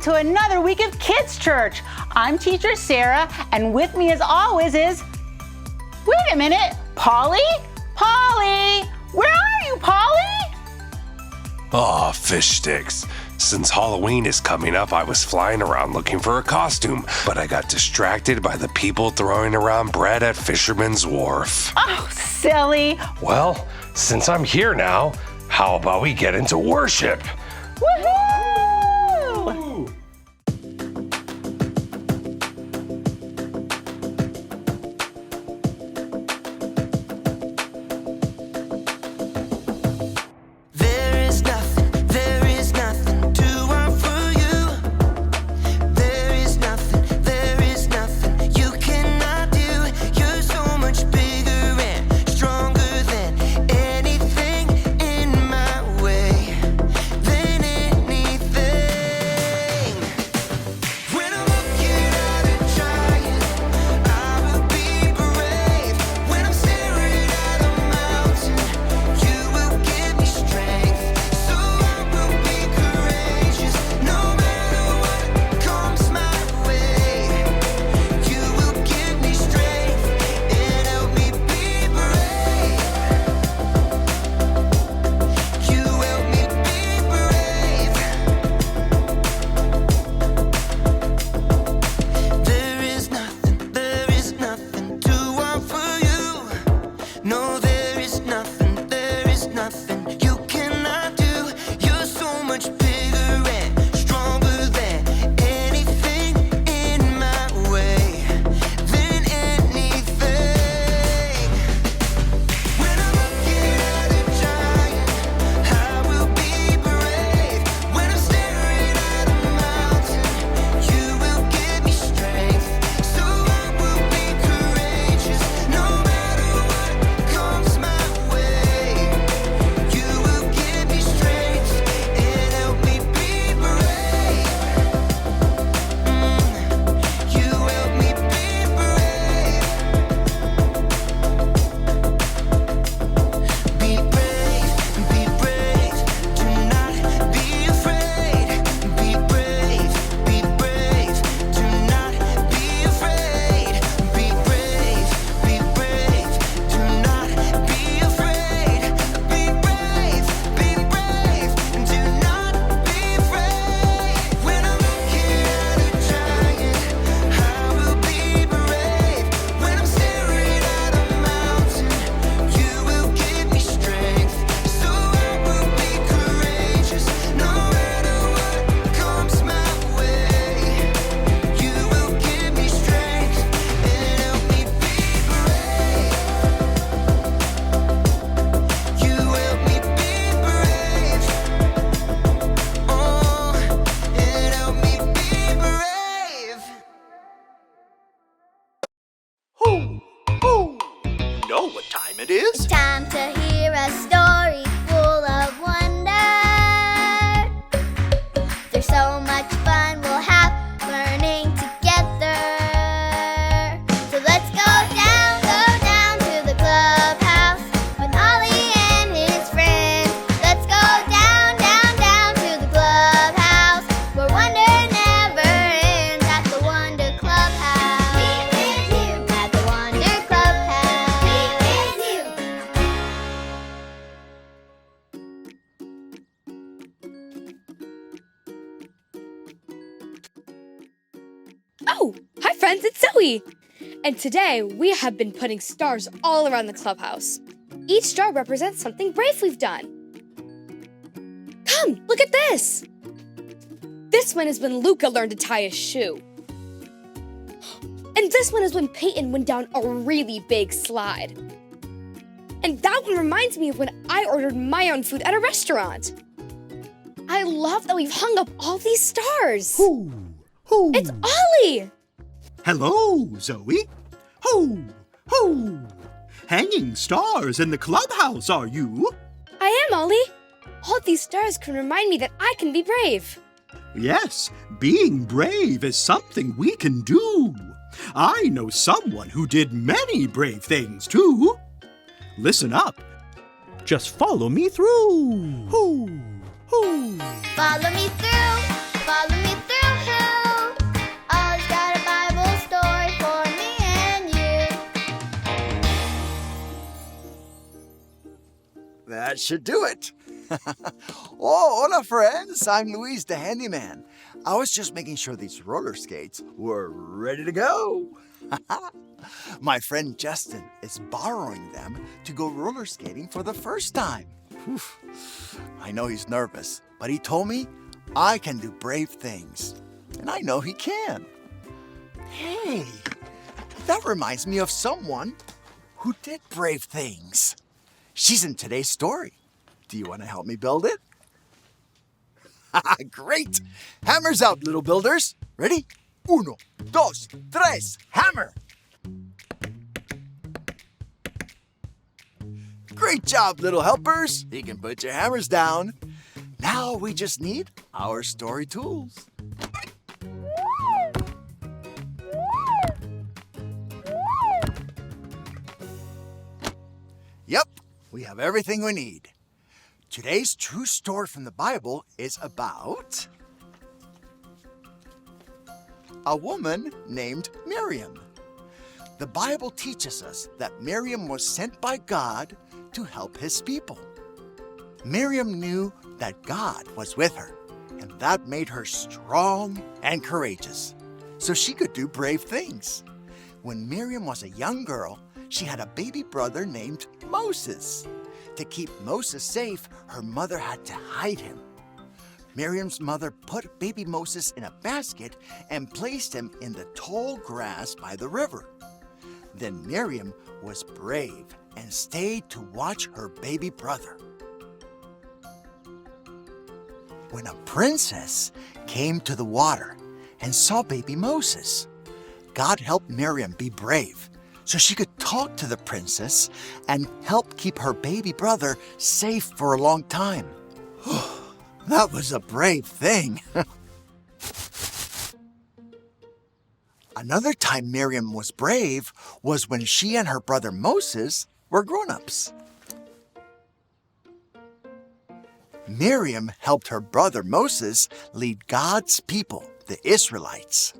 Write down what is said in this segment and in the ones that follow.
to another week of Kids Church. I'm Teacher Sarah, and with me as always is, wait a minute, Paulie? Paulie! Where are you, Paulie? Aw, fish sticks. Since Halloween is coming up, I was flying around looking for a costume, but I got distracted by the people throwing around bread at Fisherman's Wharf. Oh, silly. Well, since I'm here now, how about we get into worship? Woohoo! It's time to hear a story full of wonder. There's so much fun we'll have learning together. So let's go down to the clubhouse with Ollie and his friends. Let's go down to the clubhouse where wonder never ends at the Wonder Clubhouse. Meet with you at the Wonder Clubhouse. Meet with you. Oh, hi friends, it's Zoe! And today we have been putting stars all around the clubhouse. Each star represents something brave we've done. Come, look at this! This one is when Luca learned to tie his shoe. And this one is when Peyton went down a really big slide. And that one reminds me of when I ordered my own food at a restaurant. I love that we've hung up all these stars. Hoo! It's Ollie! Hello, Zoe. Hoo! Hoo! Hanging stars in the clubhouse, are you? I am, Ollie. All these stars can remind me that I can be brave. Yes, being brave is something we can do. I know someone who did many brave things, too. Listen up. Just follow me through. Hoo! Hoo! Follow me through. That should do it. Oh, hola, friends. I'm Luis the handyman. I was just making sure these roller skates were ready to go. My friend Justin is borrowing them to go roller skating for the first time. Whew. I know he's nervous, but he told me I can do brave things. And I know he can. Hey, that reminds me of someone who did brave things. She's in today's story. Do you want to help me build it? Great! Hammers out, little builders. Ready? Uno, dos, tres, hammer! Great job, little helpers. You can put your hammers down. Now we just need our story tools. Yep, we have everything we need. Today's true story from the Bible is about a woman named Miriam. The Bible teaches us that Miriam was sent by God to help his people. Miriam knew that God was with her, and that made her strong and courageous, so she could do brave things. When Miriam was a young girl, she had a baby brother named Moses. To keep Moses safe, her mother had to hide him. Miriam's mother put baby Moses in a basket and placed him in the tall grass by the river. Then Miriam was brave and stayed to watch her baby brother. When a princess came to the water and saw baby Moses, God helped Miriam be brave so she could talk to the princess and help keep her baby brother safe for a long time. That was a brave thing. Another time Miriam was brave was when she and her brother Moses were grown-ups. Miriam helped her brother Moses lead God's people, the Israelites.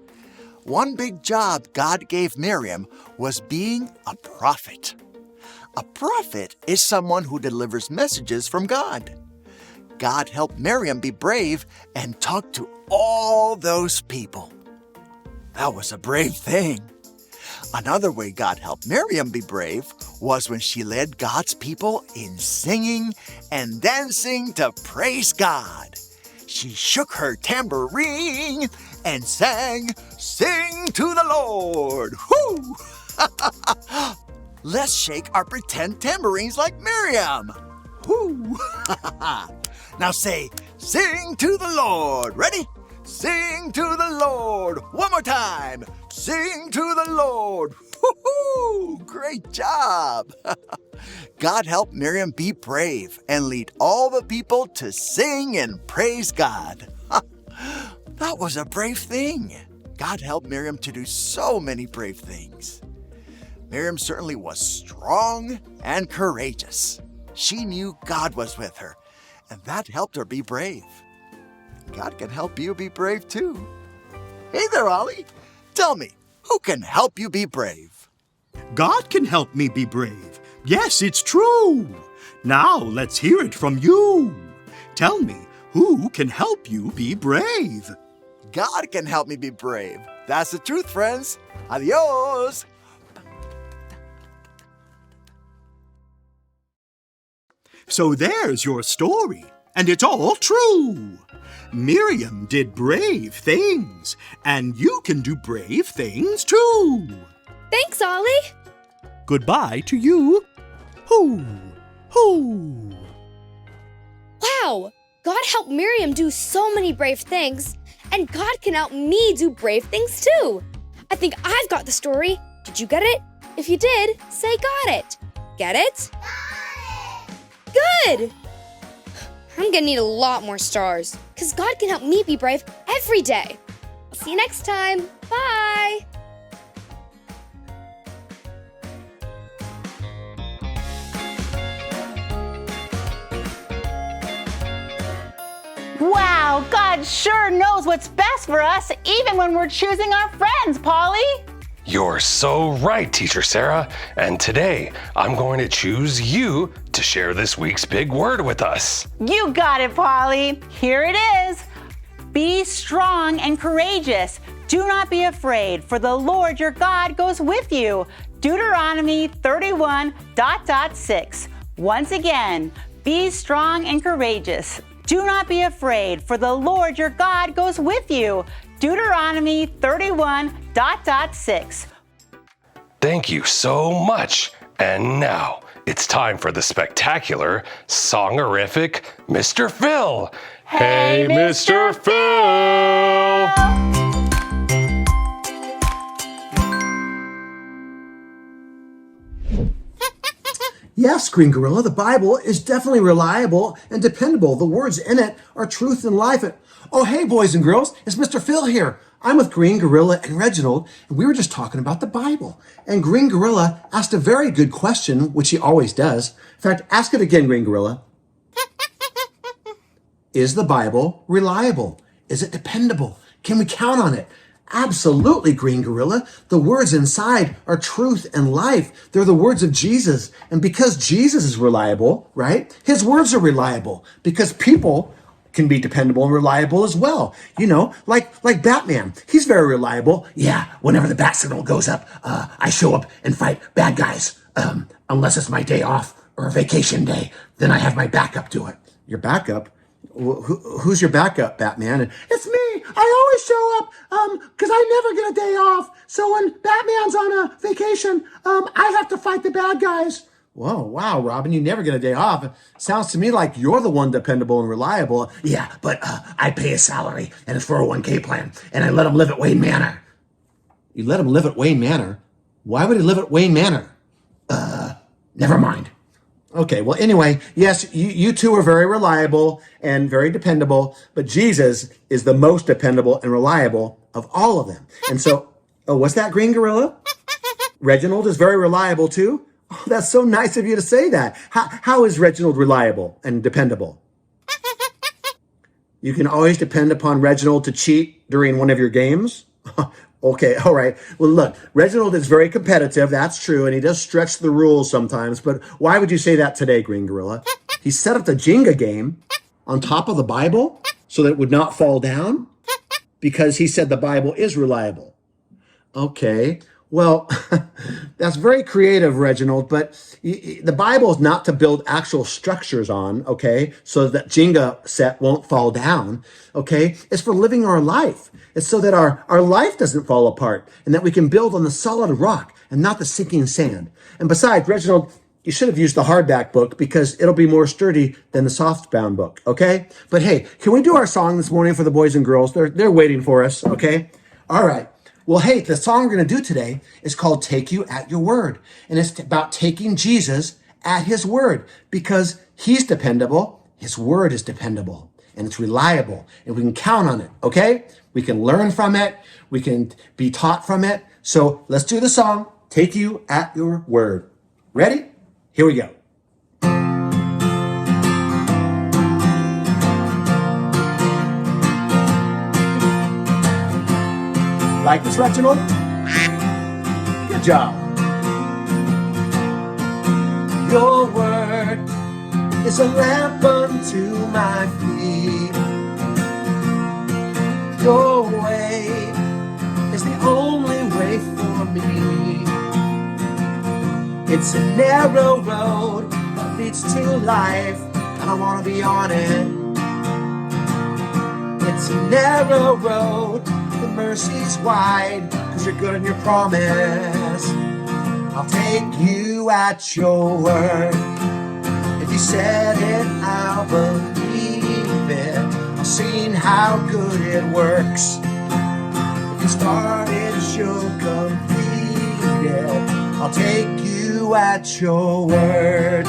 One big job God gave Miriam was being a prophet. A prophet is someone who delivers messages from God. God helped Miriam be brave and talk to all those people. That was a brave thing. Another way God helped Miriam be brave was when she led God's people in singing and dancing to praise God. She shook her tambourine and sang, "Sing to the Lord." Whoo! Let's shake our pretend tambourines like Miriam. Whoo! Now say, "Sing to the Lord." Ready? Sing to the Lord. One more time. Sing to the Lord. Woo-hoo! Great job. God helped Miriam be brave and lead all the people to sing and praise God. That was a brave thing. God helped Miriam to do so many brave things. Miriam certainly was strong and courageous. She knew God was with her, and that helped her be brave. God can help you be brave too. Hey there, Ollie. Tell me, who can help you be brave? God can help me be brave. Yes, it's true. Now let's hear it from you. Tell me, who can help you be brave? God can help me be brave. That's the truth, friends. Adios. So there's your story, and it's all true. Miriam did brave things, and you can do brave things too. Thanks, Ollie. Goodbye to you. Hoo, hoo. Wow, God helped Miriam do so many brave things, and God can help me do brave things too. I think I've got the story. Did you get it? If you did, say got it. Get it? Got it! Good! I'm gonna need a lot more stars, because God can help me be brave every day. I'll see you next time. Bye! Wow, God sure knows what's best for us, even when we're choosing our friends, Paulie. You're so right, Teacher Sarah. And today, I'm going to choose you to share this week's big word with us. You got it, Paulie. Here it is. Be strong and courageous. Do not be afraid, for the Lord your God goes with you. Deuteronomy 31:6. Once again, be strong and courageous. Do not be afraid, for the Lord your God goes with you. Deuteronomy 31:6. Thank you so much. And now, it's time for the spectacular, songerific Mr. Phil. Hey, Mr. Phil! Yes, Green Gorilla, the Bible is definitely reliable and dependable. The words in it are truth and life. Oh, hey, boys and girls, it's Mr. Phil here. I'm with Green Gorilla and Reginald, and we were just talking about the Bible. And Green Gorilla asked a very good question, which he always does. In fact, ask it again, Green Gorilla. Is the Bible reliable? Is it dependable? Can we count on it? Absolutely, Green Gorilla. The words inside are truth and life. They're the words of Jesus. And because Jesus is reliable, right? His words are reliable because people can be dependable and reliable as well. You know, like Batman. He's very reliable. Yeah, whenever the bat signal goes up, I show up and fight bad guys. Unless it's my day off or a vacation day, then I have my backup to it. Your backup? Who's your backup, Batman? It's me. I always show up because I never get a day off. So when Batman's on a vacation, I have to fight the bad guys. Whoa, wow, Robin, you never get a day off. Sounds to me like you're the one dependable and reliable. Yeah, but I pay his salary and his 401k plan, and I let him live at Wayne Manor. You let him live at Wayne Manor? Why would he live at Wayne Manor? Never mind. Okay, well, anyway, yes, you two are very reliable and very dependable, but Jesus is the most dependable and reliable of all of them. And so, oh, what's that, Green Gorilla? Reginald is very reliable too? Oh, that's so nice of you to say that. How is Reginald reliable and dependable? You can always depend upon Reginald to cheat during one of your games? Okay, all right. Well, look, Reginald is very competitive. That's true. And he does stretch the rules sometimes. But why would you say that today, Green Gorilla? He set up the Jenga game on top of the Bible so that it would not fall down because he said the Bible is reliable. Okay, well, that's very creative, Reginald. But the Bible is not to build actual structures on, okay, so that Jenga set won't fall down, okay? It's for living our life. It's so that our life doesn't fall apart and that we can build on the solid rock and not the sinking sand. And besides, Reginald, you should have used the hardback book because it'll be more sturdy than the softbound book, okay? But hey, can we do our song this morning for the boys and girls? They're waiting for us, okay? All right. Well, hey, the song we're going to do today is called Take You at Your Word. And it's about taking Jesus at his word because he's dependable. His word is dependable and it's reliable and we can count on it, okay? We can learn from it. We can be taught from it. So let's do the song, Take You at Your Word. Ready? Here we go. Like this, Reginald? Good job. Your word is a lamp unto my feet. Your way is the only way for me. It's a narrow road that leads to life, and I want to be on it. It's a narrow road, the mercy's wide, 'cause you're good in your promise. I'll take you at your word. If you said it, I'll believe it. I've seen how good it works. If you started, you'll complete it. I'll take you at your word.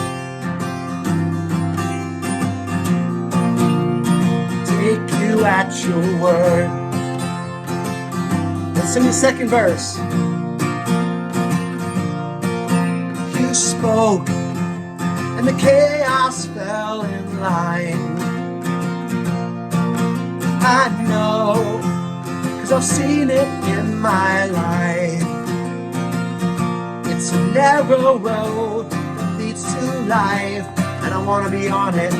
Take you at your word. Let's sing the second verse. You spoke, and the chaos fell in line. I know, 'cause I've seen it in my life. It's a narrow road that leads to life, and I want to be on it.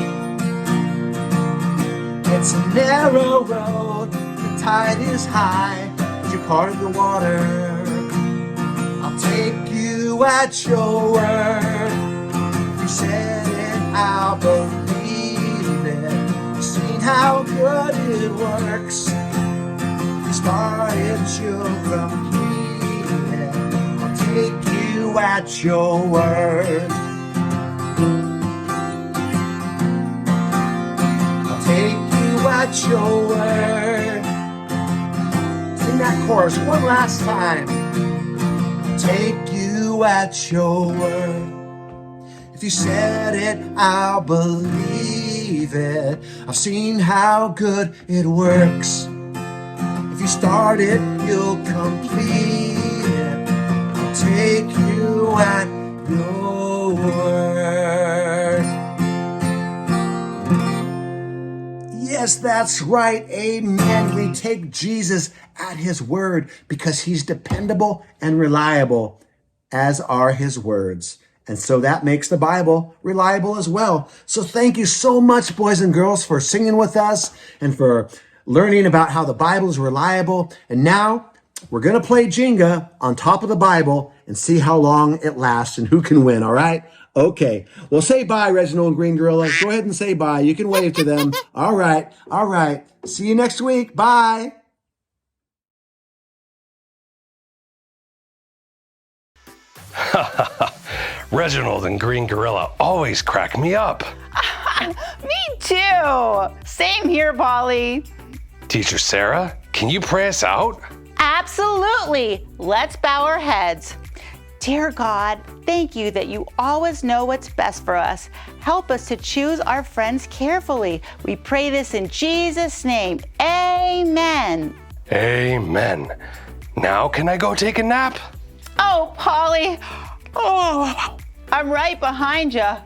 It's a narrow road, the tide is high, but you're part of the water. I'll take you at your word. If you said it, I'll believe it. You've seen how good it works. If you started, you'll complete it. I'll take you at your word. I'll take you at your word. Sing that chorus one last time. I'll take you at your word. If you said it, I'll believe it. I've seen how good it works. If you start it, you'll complete it. I'll take you at your word. Yes, that's right. Amen. We take Jesus at his word because he's dependable and reliable, as are his words. And so that makes the Bible reliable as well. So thank you so much, boys and girls, for singing with us and for learning about how the Bible is reliable. And now we're going to play Jenga on top of the Bible and see how long it lasts and who can win, all right? Okay. Well, say bye, Reginald and Green Gorilla. Go ahead and say bye. You can wave to them. All right. All right. See you next week. Bye. Reginald and Green Gorilla always crack me up. Me too. Same here, Paulie. Teacher Sarah, can you pray us out? Absolutely. Let's bow our heads. Dear God, thank you that you always know what's best for us. Help us to choose our friends carefully. We pray this in Jesus' name. Amen. Amen. Now can I go take a nap? Oh, Paulie. Oh, I'm right behind you.